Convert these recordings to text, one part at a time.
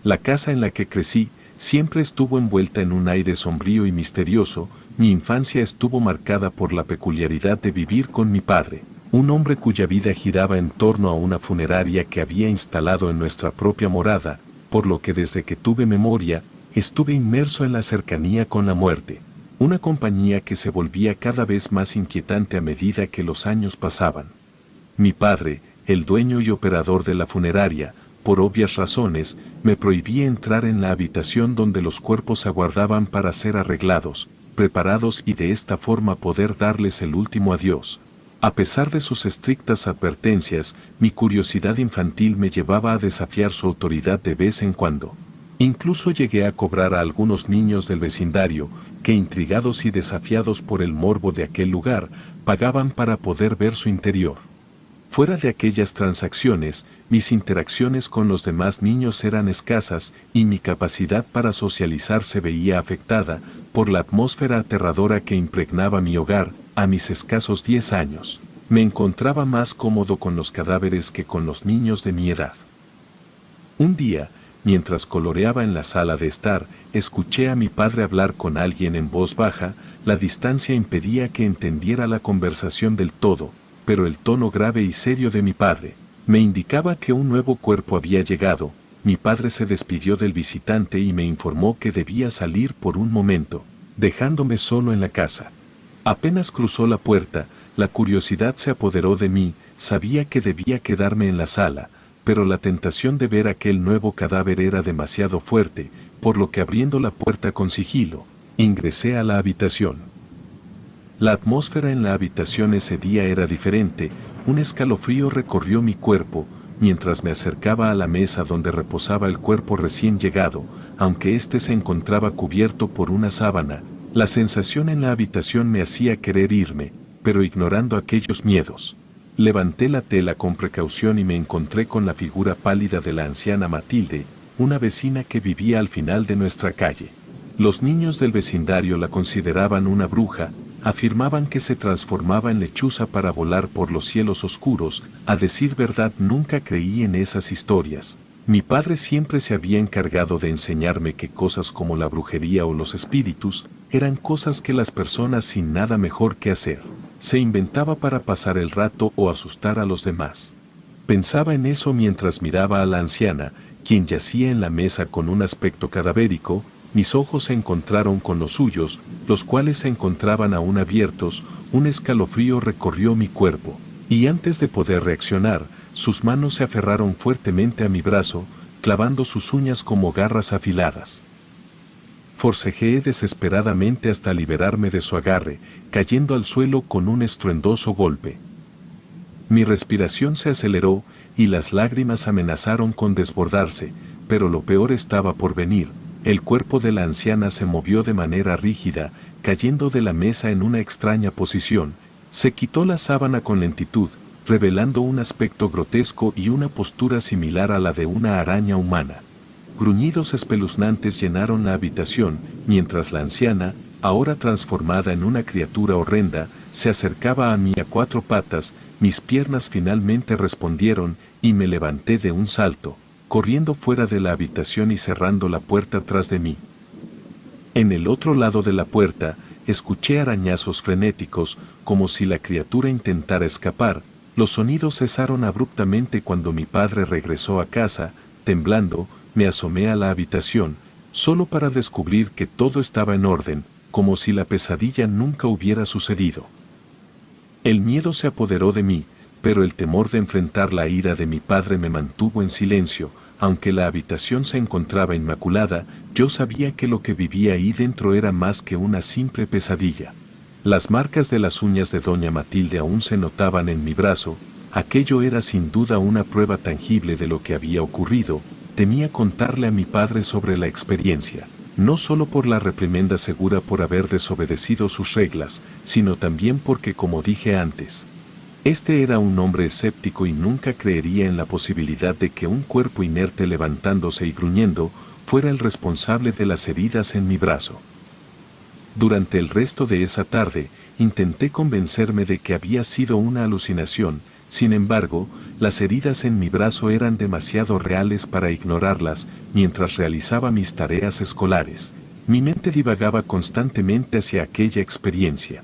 La casa en la que crecí siempre estuvo envuelta en un aire sombrío y misterioso. Mi infancia estuvo marcada por la peculiaridad de vivir con mi padre, un hombre cuya vida giraba en torno a una funeraria que había instalado en nuestra propia morada, por lo que desde que tuve memoria, estuve inmerso en la cercanía con la muerte, una compañía que se volvía cada vez más inquietante a medida que los años pasaban. Mi padre, el dueño y operador de la funeraria, por obvias razones, me prohibía entrar en la habitación donde los cuerpos aguardaban para ser arreglados, preparados y de esta forma poder darles el último adiós. A pesar de sus estrictas advertencias, mi curiosidad infantil me llevaba a desafiar su autoridad de vez en cuando. Incluso llegué a cobrar a algunos niños del vecindario, que intrigados y desafiados por el morbo de aquel lugar, pagaban para poder ver su interior. Fuera de aquellas transacciones, mis interacciones con los demás niños eran escasas y mi capacidad para socializar se veía afectada por la atmósfera aterradora que impregnaba mi hogar. A mis escasos 10 años, me encontraba más cómodo con los cadáveres que con los niños de mi edad. Un día, mientras coloreaba en la sala de estar, escuché a mi padre hablar con alguien en voz baja. La distancia impedía que entendiera la conversación del todo, pero el tono grave y serio de mi padre me indicaba que un nuevo cuerpo había llegado. Mi padre se despidió del visitante y me informó que debía salir por un momento, dejándome solo en la casa. Apenas cruzó la puerta, la curiosidad se apoderó de mí. Sabía que debía quedarme en la sala, pero la tentación de ver aquel nuevo cadáver era demasiado fuerte, por lo que abriendo la puerta con sigilo, ingresé a la habitación. La atmósfera en la habitación ese día era diferente. Un escalofrío recorrió mi cuerpo mientras me acercaba a la mesa donde reposaba el cuerpo recién llegado, aunque éste se encontraba cubierto por una sábana. La sensación en la habitación me hacía querer irme, pero ignorando aquellos miedos, levanté la tela con precaución y me encontré con la figura pálida de la anciana Matilde, una vecina que vivía al final de nuestra calle. Los niños del vecindario la consideraban una bruja, afirmaban que se transformaba en lechuza para volar por los cielos oscuros. A decir verdad, nunca creí en esas historias. Mi padre siempre se había encargado de enseñarme que cosas como la brujería o los espíritus eran cosas que las personas sin nada mejor que hacer se inventaba para pasar el rato o asustar a los demás. Pensaba en eso mientras miraba a la anciana, quien yacía en la mesa con un aspecto cadavérico. Mis ojos se encontraron con los suyos, los cuales se encontraban aún abiertos. Un escalofrío recorrió mi cuerpo, y antes de poder reaccionar, sus manos se aferraron fuertemente a mi brazo, clavando sus uñas como garras afiladas. Forcejeé desesperadamente hasta liberarme de su agarre, cayendo al suelo con un estruendoso golpe. Mi respiración se aceleró y las lágrimas amenazaron con desbordarse, pero lo peor estaba por venir. El cuerpo de la anciana se movió de manera rígida, cayendo de la mesa en una extraña posición. Se quitó la sábana con lentitud, revelando un aspecto grotesco y una postura similar a la de una araña humana. Gruñidos espeluznantes llenaron la habitación, mientras la anciana, ahora transformada en una criatura horrenda, se acercaba a mí a 4 patas. Mis piernas finalmente respondieron y me levanté de un salto, corriendo fuera de la habitación y cerrando la puerta tras de mí. En el otro lado de la puerta, escuché arañazos frenéticos, como si la criatura intentara escapar. Los sonidos cesaron abruptamente cuando mi padre regresó a casa. Temblando, me asomé a la habitación, solo para descubrir que todo estaba en orden, como si la pesadilla nunca hubiera sucedido. El miedo se apoderó de mí, pero el temor de enfrentar la ira de mi padre me mantuvo en silencio. Aunque la habitación se encontraba inmaculada, yo sabía que lo que vivía ahí dentro era más que una simple pesadilla. Las marcas de las uñas de doña Matilde aún se notaban en mi brazo. Aquello era sin duda una prueba tangible de lo que había ocurrido. Temía contarle a mi padre sobre la experiencia, no solo por la reprimenda segura por haber desobedecido sus reglas, sino también porque, como dije antes, este era un hombre escéptico y nunca creería en la posibilidad de que un cuerpo inerte levantándose y gruñendo fuera el responsable de las heridas en mi brazo. Durante el resto de esa tarde, intenté convencerme de que había sido una alucinación. Sin embargo, Las heridas en mi brazo eran demasiado reales para ignorarlas mientras realizaba mis tareas escolares. Mi mente divagaba constantemente hacia aquella experiencia.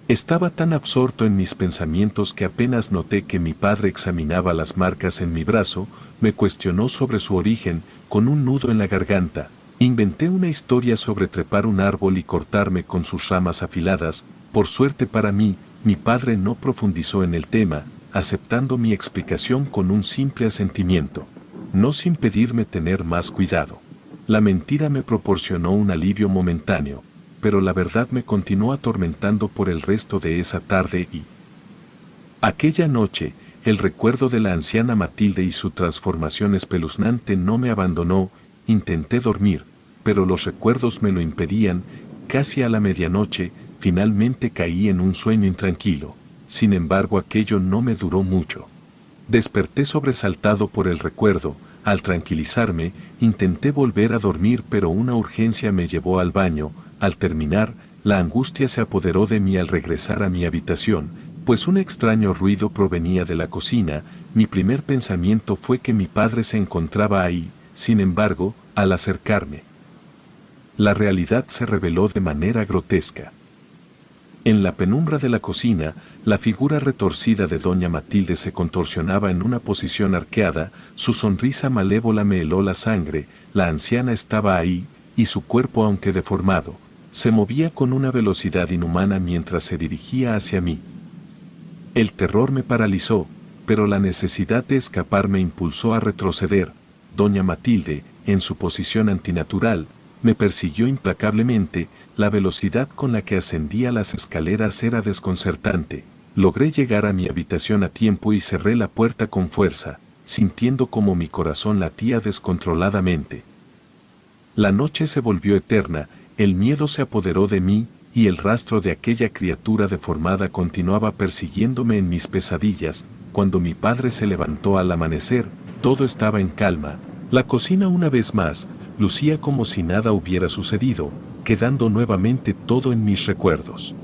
Estaba tan absorto en mis pensamientos que apenas noté que mi padre examinaba las marcas en mi brazo, me cuestionó sobre su origen, con un nudo en la garganta. Inventé una historia sobre trepar un árbol y cortarme con sus ramas afiladas. Por suerte para mí, mi padre no profundizó en el tema, aceptando mi explicación con un simple asentimiento, no sin pedirme tener más cuidado. La mentira me proporcionó un alivio momentáneo, pero la verdad me continuó atormentando por el resto de esa tarde y aquella noche, el recuerdo de la anciana Matilde y su transformación espeluznante no me abandonó. Intenté dormir, pero los recuerdos me lo impedían. Casi a la medianoche, finalmente caí en un sueño intranquilo. Sin embargo, aquello no me duró mucho. Desperté sobresaltado por el recuerdo. Al tranquilizarme, intenté volver a dormir, pero una urgencia me llevó al baño. Al terminar, la angustia se apoderó de mí al regresar a mi habitación, pues un extraño ruido provenía de la cocina. Mi primer pensamiento fue que mi padre se encontraba ahí. Sin embargo, al acercarme, la realidad se reveló de manera grotesca. En la penumbra de la cocina, la figura retorcida de doña Matilde se contorsionaba en una posición arqueada, su sonrisa malévola me heló la sangre. La anciana estaba ahí, y su cuerpo, aunque deformado, se movía con una velocidad inhumana mientras se dirigía hacia mí. El terror me paralizó, pero la necesidad de escapar me impulsó a retroceder. Doña Matilde, en su posición antinatural, me persiguió implacablemente. La velocidad con la que ascendía las escaleras era desconcertante. Logré llegar a mi habitación a tiempo y cerré la puerta con fuerza, sintiendo como mi corazón latía descontroladamente. La noche se volvió eterna, el miedo se apoderó de mí, y el rastro de aquella criatura deformada continuaba persiguiéndome en mis pesadillas. Cuando mi padre se levantó al amanecer, todo estaba en calma. La cocina una vez más lucía como si nada hubiera sucedido, quedando nuevamente todo en mis recuerdos.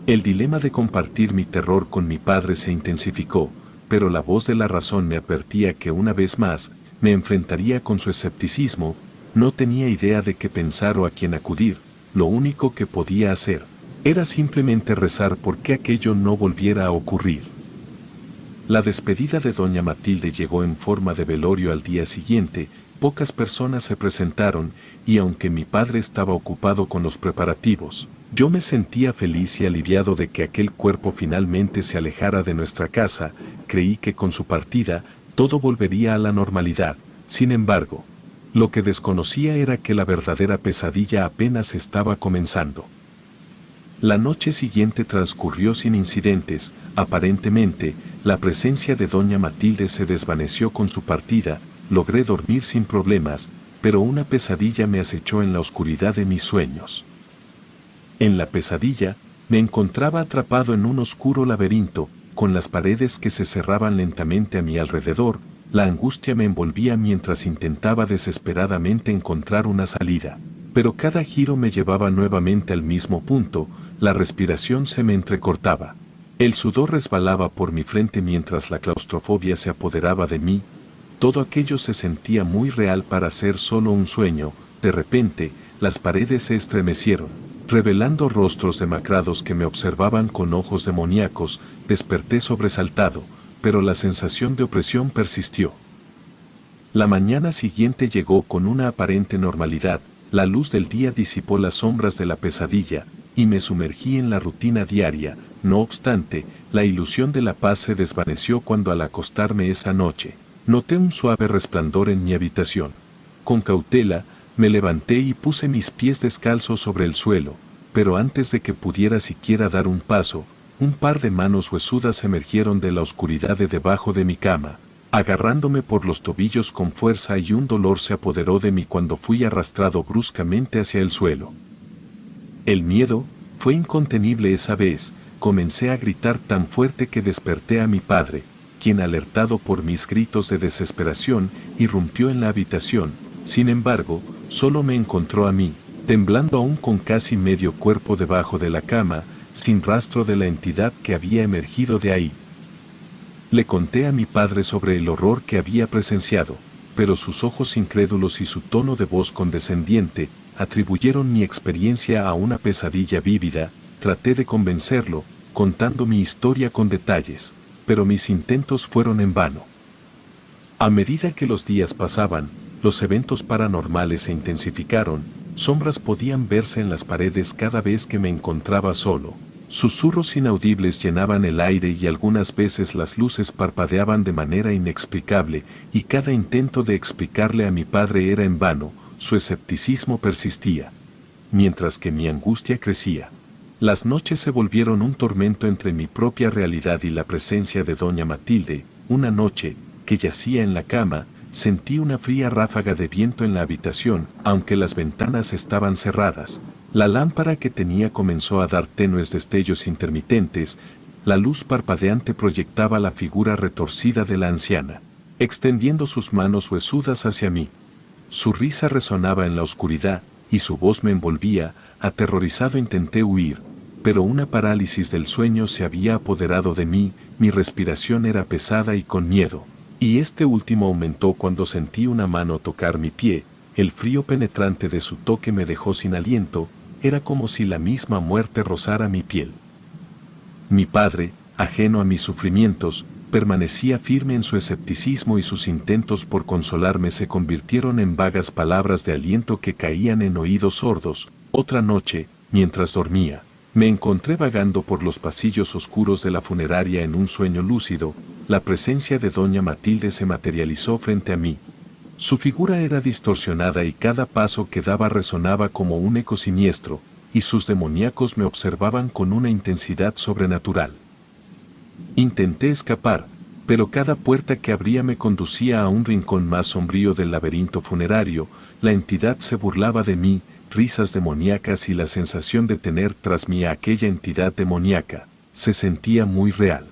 El dilema de compartir mi terror con mi padre se intensificó, pero la voz de la razón me advertía que una vez más me enfrentaría con su escepticismo. No tenía idea de qué pensar o a quién acudir. Lo único que podía hacer era simplemente rezar por que aquello no volviera a ocurrir. La despedida de doña Matilde llegó en forma de velorio al día siguiente. Pocas personas se presentaron, y aunque mi padre estaba ocupado con los preparativos, yo me sentía feliz y aliviado de que aquel cuerpo finalmente se alejara de nuestra casa. Creí que con su partida, todo volvería a la normalidad. Sin embargo, lo que desconocía era que la verdadera pesadilla apenas estaba comenzando. La noche siguiente transcurrió sin incidentes. Aparentemente, la presencia de doña Matilde se desvaneció con su partida. Logré dormir sin problemas, pero una pesadilla me acechó en la oscuridad de mis sueños. En la pesadilla, me encontraba atrapado en un oscuro laberinto, con las paredes que se cerraban lentamente a mi alrededor. La angustia me envolvía mientras intentaba desesperadamente encontrar una salida, pero cada giro me llevaba nuevamente al mismo punto. La respiración se me entrecortaba. El sudor resbalaba por mi frente mientras la claustrofobia se apoderaba de mí. Todo aquello se sentía muy real para ser solo un sueño. De repente, las paredes se estremecieron, revelando rostros demacrados que me observaban con ojos demoníacos. Desperté sobresaltado, pero la sensación de opresión persistió. La mañana siguiente llegó con una aparente normalidad. La luz del día disipó las sombras de la pesadilla, y me sumergí en la rutina diaria. No obstante, la ilusión de la paz se desvaneció cuando al acostarme esa noche, noté un suave resplandor en mi habitación. Con cautela, me levanté y puse mis pies descalzos sobre el suelo, pero antes de que pudiera siquiera dar un paso, un par de manos huesudas emergieron de la oscuridad de debajo de mi cama, agarrándome por los tobillos con fuerza, y un dolor se apoderó de mí cuando fui arrastrado bruscamente hacia el suelo. El miedo fue incontenible esa vez. Comencé a gritar tan fuerte que desperté a mi padre, quien, alertado por mis gritos de desesperación, irrumpió en la habitación. Sin embargo, solo me encontró a mí, temblando aún con casi medio cuerpo debajo de la cama, sin rastro de la entidad que había emergido de ahí. Le conté a mi padre sobre el horror que había presenciado, pero sus ojos incrédulos y su tono de voz condescendiente atribuyeron mi experiencia a una pesadilla vívida. Traté de convencerlo, contando mi historia con detalles, pero mis intentos fueron en vano. A medida que los días pasaban, los eventos paranormales se intensificaron, sombras podían verse en las paredes cada vez que me encontraba solo. Susurros inaudibles llenaban el aire y algunas veces las luces parpadeaban de manera inexplicable, y cada intento de explicarle a mi padre era en vano. Su escepticismo persistía, mientras que mi angustia crecía. Las noches se volvieron un tormento entre mi propia realidad y la presencia de doña Matilde. Una noche, que yacía en la cama, sentí una fría ráfaga de viento en la habitación, aunque las ventanas estaban cerradas. La lámpara que tenía comenzó a dar tenues destellos intermitentes. La luz parpadeante proyectaba la figura retorcida de la anciana, extendiendo sus manos huesudas hacia mí. Su risa resonaba en la oscuridad, y su voz me envolvía. Aterrorizado intenté huir, pero una parálisis del sueño se había apoderado de mí. Mi respiración era pesada y con miedo, y este último aumentó cuando sentí una mano tocar mi pie. El frío penetrante de su toque me dejó sin aliento. Era como si la misma muerte rozara mi piel. Mi padre, ajeno a mis sufrimientos, permanecía firme en su escepticismo, y sus intentos por consolarme se convirtieron en vagas palabras de aliento que caían en oídos sordos. Otra noche, mientras dormía, me encontré vagando por los pasillos oscuros de la funeraria en un sueño lúcido. La presencia de doña Matilde se materializó frente a mí. Su figura era distorsionada y cada paso que daba resonaba como un eco siniestro, y sus demoníacos me observaban con una intensidad sobrenatural. Intenté escapar, pero cada puerta que abría me conducía a un rincón más sombrío del laberinto funerario. La entidad se burlaba de mí, risas demoníacas y la sensación de tener tras mí a aquella entidad demoníaca se sentía muy real.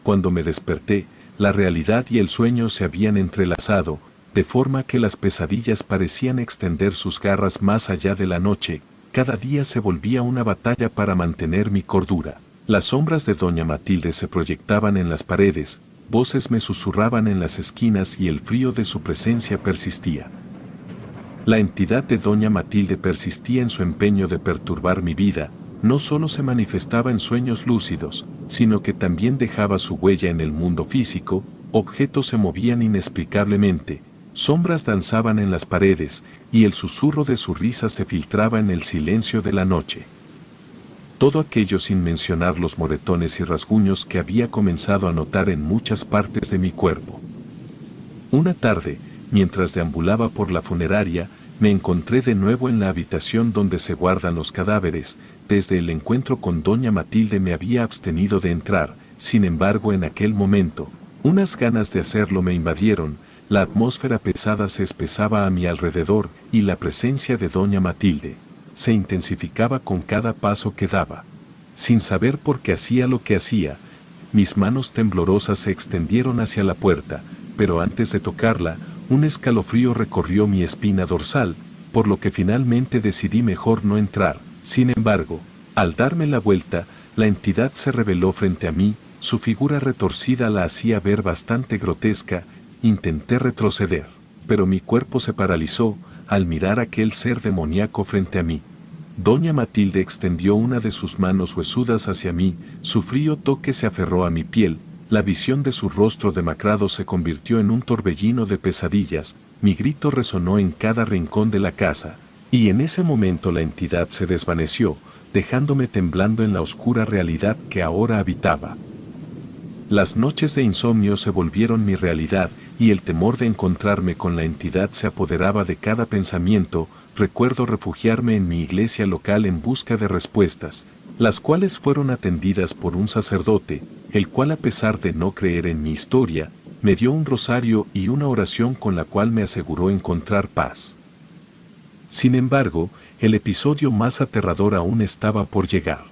Cuando me desperté, la realidad y el sueño se habían entrelazado, de forma que las pesadillas parecían extender sus garras más allá de la noche. Cada día se volvía una batalla para mantener mi cordura. Las sombras de doña Matilde se proyectaban en las paredes, voces me susurraban en las esquinas y el frío de su presencia persistía. La entidad de doña Matilde persistía en su empeño de perturbar mi vida. No solo se manifestaba en sueños lúcidos, sino que también dejaba su huella en el mundo físico. Objetos se movían inexplicablemente, sombras danzaban en las paredes, y el susurro de su risa se filtraba en el silencio de la noche. Todo aquello sin mencionar los moretones y rasguños que había comenzado a notar en muchas partes de mi cuerpo. Una tarde, mientras deambulaba por la funeraria, me encontré de nuevo en la habitación donde se guardan los cadáveres. Desde el encuentro con doña Matilde me había abstenido de entrar. Sin embargo, en aquel momento, unas ganas de hacerlo me invadieron. La atmósfera pesada se espesaba a mi alrededor, y la presencia de doña Matilde se intensificaba con cada paso que daba. Sin saber por qué hacía lo que hacía, mis manos temblorosas se extendieron hacia la puerta, pero antes de tocarla, un escalofrío recorrió mi espina dorsal, por lo que finalmente decidí mejor no entrar. Sin embargo, al darme la vuelta, la entidad se reveló frente a mí. Su figura retorcida la hacía ver bastante grotesca. Intenté retroceder, pero mi cuerpo se paralizó al mirar aquel ser demoníaco frente a mí. Doña Matilde extendió una de sus manos huesudas hacia mí. Su frío toque se aferró a mi piel. La visión de su rostro demacrado se convirtió en un torbellino de pesadillas. Mi grito resonó en cada rincón de la casa, y en ese momento la entidad se desvaneció, dejándome temblando en la oscura realidad que ahora habitaba. Las noches de insomnio se volvieron mi realidad, y el temor de encontrarme con la entidad se apoderaba de cada pensamiento. Recuerdo refugiarme en mi iglesia local en busca de respuestas, las cuales fueron atendidas por un sacerdote, el cual, a pesar de no creer en mi historia, me dio un rosario y una oración con la cual me aseguró encontrar paz. Sin embargo, el episodio más aterrador aún estaba por llegar.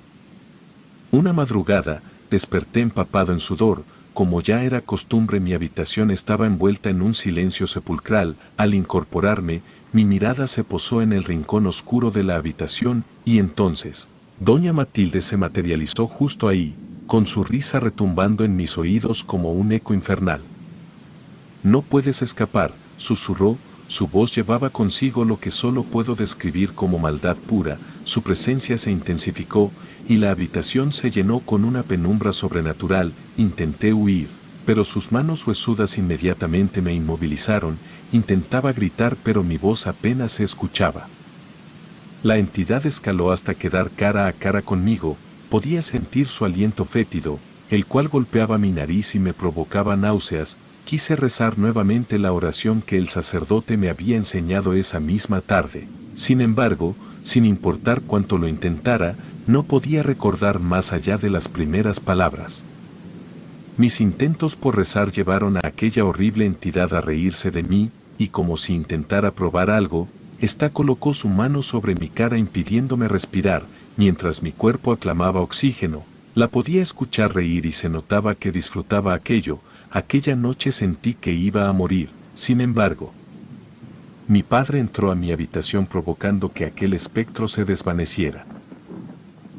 Una madrugada, desperté empapado en sudor. Como ya era costumbre, mi habitación estaba envuelta en un silencio sepulcral. Al incorporarme, mi mirada se posó en el rincón oscuro de la habitación, y entonces, doña Matilde se materializó justo ahí. con su risa retumbando en mis oídos como un eco infernal. No puedes escapar, susurró, su voz llevaba consigo lo que solo puedo describir como maldad pura, su presencia se intensificó, y la habitación se llenó con una penumbra sobrenatural. Intenté huir, pero sus manos huesudas inmediatamente me inmovilizaron. Intentaba gritar, pero mi voz apenas se escuchaba. La entidad escaló hasta quedar cara a cara conmigo. Podía sentir su aliento fétido, el cual golpeaba mi nariz y me provocaba náuseas. Quise rezar nuevamente la oración que el sacerdote me había enseñado esa misma tarde. Sin embargo, sin importar cuánto lo intentara, no podía recordar más allá de las primeras palabras. Mis intentos por rezar llevaron a aquella horrible entidad a reírse de mí, y como si intentara probar algo, ésta colocó su mano sobre mi cara impidiéndome respirar, mientras mi cuerpo aclamaba oxígeno. La podía escuchar reír y se notaba que disfrutaba aquello. Aquella noche sentí que iba a morir. Sin embargo, mi padre entró a mi habitación provocando que aquel espectro se desvaneciera.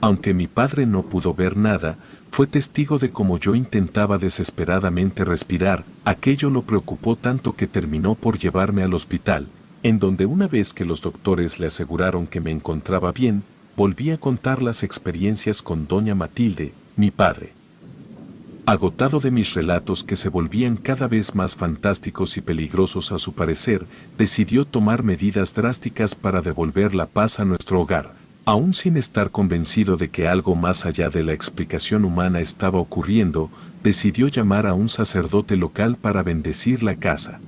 Aunque mi padre no pudo ver nada, fue testigo de cómo yo intentaba desesperadamente respirar. Aquello lo preocupó tanto que terminó por llevarme al hospital, en donde una vez que los doctores le aseguraron que me encontraba bien, volví a contar las experiencias con doña Matilde, mi padre. Agotado de mis relatos que se volvían cada vez más fantásticos y peligrosos a su parecer, decidió tomar medidas drásticas para devolver la paz a nuestro hogar. Aún sin estar convencido de que algo más allá de la explicación humana estaba ocurriendo, decidió llamar a un sacerdote local para bendecir la casa.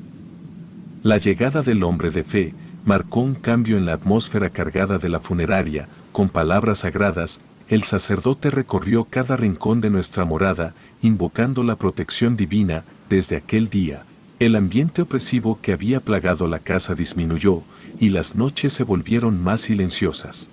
La llegada del hombre de fe marcó un cambio en la atmósfera cargada de la funeraria. Con palabras sagradas, el sacerdote recorrió cada rincón de nuestra morada, invocando la protección divina. Desde aquel día, el ambiente opresivo que había plagado la casa disminuyó, y las noches se volvieron más silenciosas.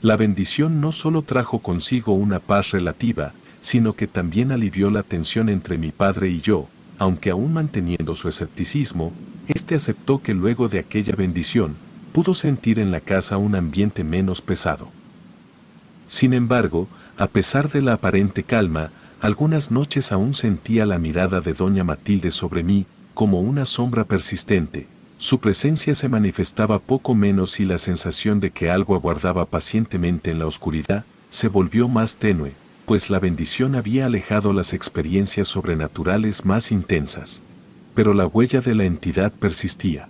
La bendición no solo trajo consigo una paz relativa, sino que también alivió la tensión entre mi padre y yo. Aunque aún manteniendo su escepticismo, este aceptó que luego de aquella bendición, pudo sentir en la casa un ambiente menos pesado. Sin embargo, a pesar de la aparente calma, algunas noches aún sentía la mirada de doña Matilde sobre mí, como una sombra persistente. Su presencia se manifestaba poco menos y la sensación de que algo aguardaba pacientemente en la oscuridad se volvió más tenue, pues la bendición había alejado las experiencias sobrenaturales más intensas. Pero la huella de la entidad persistía.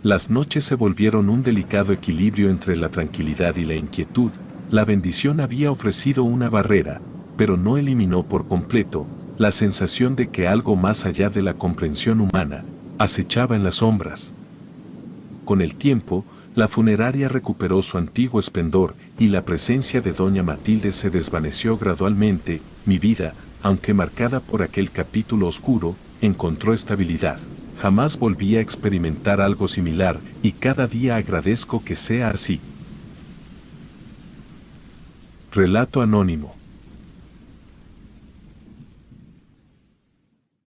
Las noches se volvieron un delicado equilibrio entre la tranquilidad y la inquietud. La bendición había ofrecido una barrera, pero no eliminó por completo la sensación de que algo más allá de la comprensión humana acechaba en las sombras. Con el tiempo, la funeraria recuperó su antiguo esplendor y la presencia de doña Matilde se desvaneció gradualmente. Mi vida, aunque marcada por aquel capítulo oscuro, encontró estabilidad. Jamás volví a experimentar algo similar y cada día agradezco que sea así. Relato anónimo.